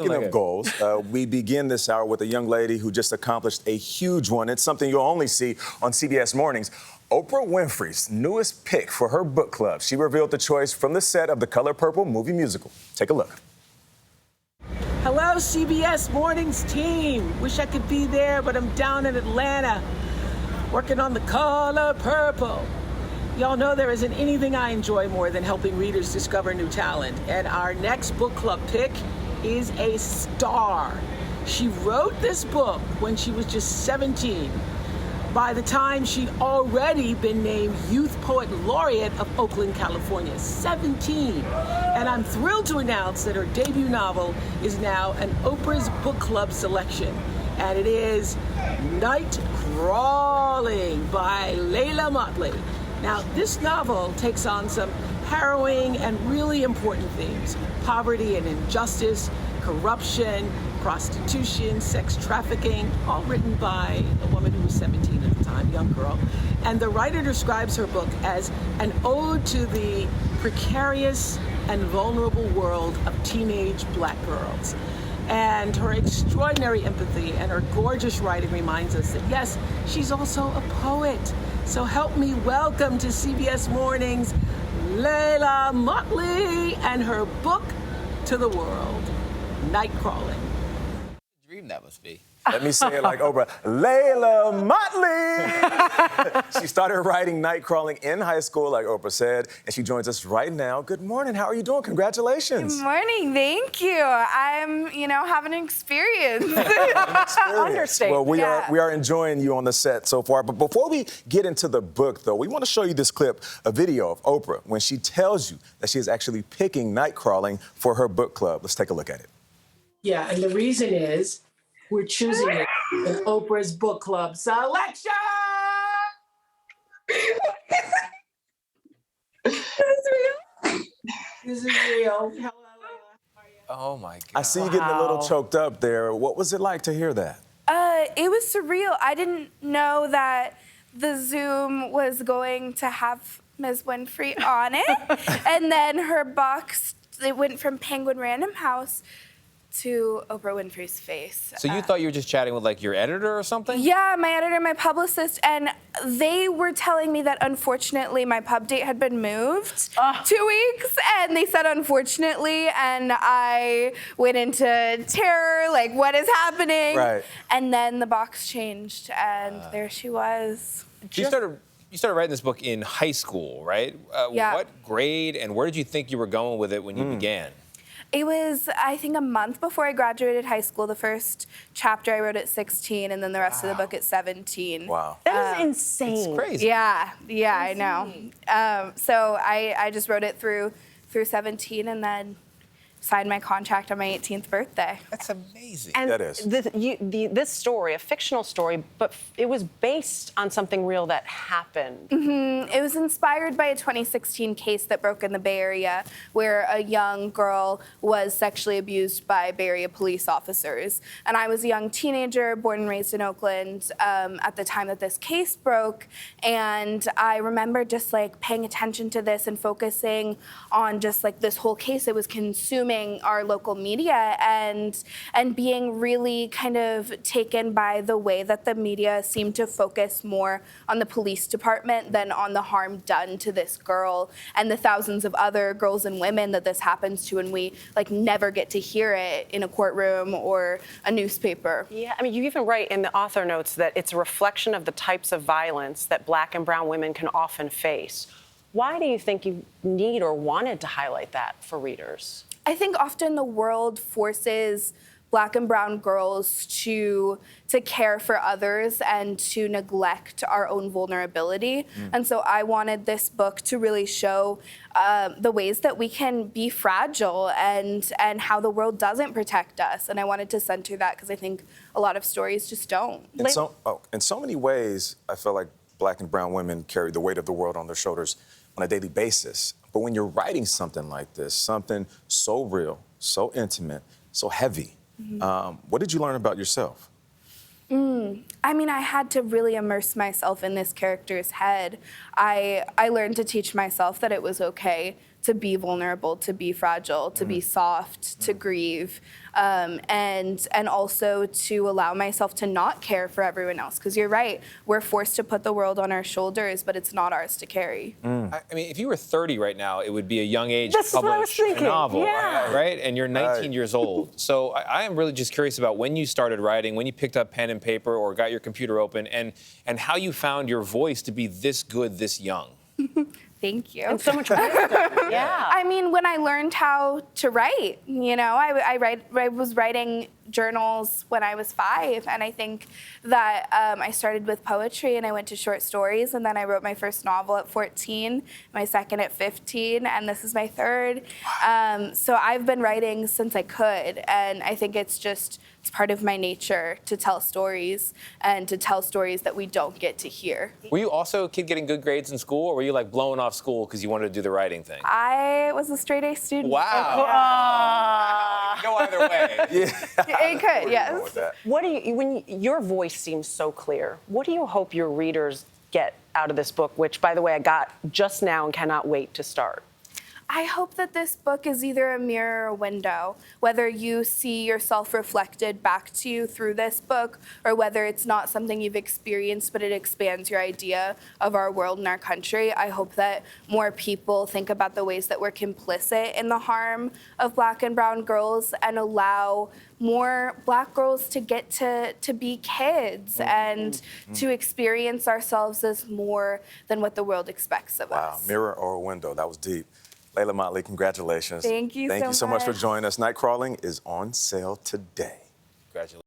Speaking of goals, we begin this hour with a young lady who just accomplished a huge one. It's something you'll only see on CBS Mornings. Oprah Winfrey's newest pick for her book club. She revealed the choice from the set of the Color Purple movie musical. Take a look. Hello, CBS Mornings team. Wish I could be there, but I'm down in Atlanta working on the Color Purple. Y'all know there isn't anything I enjoy more than helping readers discover new talent. And our next book club pick is a star. She wrote this book when she was just 17. By the time she'd already been named Youth Poet Laureate of Oakland, California, 17. And I'm thrilled to announce that her debut novel is now an Oprah's Book Club selection. And it is Nightcrawling by Leila Mottley. Now, this novel takes on some harrowing and really important themes: poverty and injustice, corruption, prostitution, sex trafficking, all written by a woman who was 17 at the time, young girl. And the writer describes her book as an ode to the precarious and vulnerable world of teenage Black girls. And her extraordinary empathy and her gorgeous writing reminds us that, yes, she's also a poet. So help me welcome to CBS Mornings, Leila Mottley and her book to the world, Nightcrawling. Dream that must be. Let me say it like Oprah. Leila Mottley! She started writing Nightcrawling in high school, like Oprah said, and she joins us right now. Good morning. How are you doing? Congratulations. Good morning. Thank you. I'm, having an experience. Well, we are enjoying you on the set so far. But before we get into the book, though, we want to show you this clip, a video of Oprah, when she tells you that she is actually picking Nightcrawling for her book club. Let's take a look at it. Yeah, and the reason is we're choosing it in Oprah's Book Club selection. This is real. Hello. Oh, my God. I see you getting a little choked up there. What was it like to hear that? It was surreal. I didn't know that the Zoom was going to have Ms. Winfrey on it. And then her box, it went from Penguin Random House to Oprah Winfrey's face. So you thought you were just chatting with, like, your editor or something? Yeah, my editor, my publicist, and they were telling me that, unfortunately, my pub date had been moved 2 weeks, and they said, unfortunately, and I went into terror, like, what is happening? Right. And then the box changed, and there she was. You started writing this book in high school, right? Yeah. What grade, and where did you think you were going with it when you began? It was, I think, a month before I graduated high school. The first chapter I wrote at 16, and then the rest of the book at 17. Wow. That is insane. It's crazy. Yeah, I know. So I just wrote it through 17, and then signed my contract on my 18th birthday. That's amazing. And that is. This story, a fictional story, but it was based on something real that happened. Mm-hmm. It was inspired by a 2016 case that broke in the Bay Area where a young girl was sexually abused by Bay Area police officers. And I was a young teenager, born and raised in Oakland, at the time that this case broke. And I remember just paying attention to this and focusing on just this whole case. It was consuming our local media and being really kind of taken by the way that the media seemed to focus more on the police department than on the harm done to this girl and the thousands of other girls and women that this happens to, and we never get to hear it in a courtroom or a newspaper. Yeah, I mean, you even write in the author notes that it's a reflection of the types of violence that Black and brown women can often face. Why do you think you need or wanted to highlight that for readers? I think often the world forces Black and brown girls to care for others and to neglect our own vulnerability. And so I wanted this book to really show the ways that we can be fragile and how the world doesn't protect us. And I wanted to center that because I think a lot of stories just don't. In so many ways, I feel like Black and brown women carry the weight of the world on their shoulders on a daily basis. But when you're writing something like this, something so real, so intimate, so heavy, what did you learn about yourself? I mean, I had to really immerse myself in this character's head. I learned to teach myself that it was okay to be vulnerable, to be fragile, to be soft, to grieve, and also to allow myself to not care for everyone else. Because you're right, we're forced to put the world on our shoulders, but it's not ours to carry. I mean, if you were 30 right now, it would be a young age That's to what I was publish a thinking. novel, Yeah. right? And you're 19 years old. So I am really just curious about when you started writing, when you picked up pen and paper or got your computer open, and how you found your voice to be this good this young. Thank you. And so much wisdom. Yeah. I mean, when I learned how to write, I was writing journals when I was 5, and I think that I started with poetry and I went to short stories, and then I wrote my first novel at 14, my second at 15, and this is my third. So I've been writing since I could, and I think it's part of my nature to tell stories and to tell stories that we don't get to hear. Were you also a kid getting good grades in school, or were you like blowing off school because you wanted to do the writing thing? I was a straight A student. Wow. It could go either way. It could, yes. What do you, when your voice seems so clear, what do you hope your readers get out of this book, which, by the way, I got just now and cannot wait to start? I hope that this book is either a mirror or a window, whether you see yourself reflected back to you through this book, or whether it's not something you've experienced, but it expands your idea of our world and our country. I hope that more people think about the ways that we're complicit in the harm of Black and brown girls and allow more Black girls to get to be kids and to experience ourselves as more than what the world expects of us. Wow, mirror or a window, that was deep. Leila Mottley, congratulations. Thank you Thank so you so much for much. joining us. Nightcrawling is on sale today. Congratulations.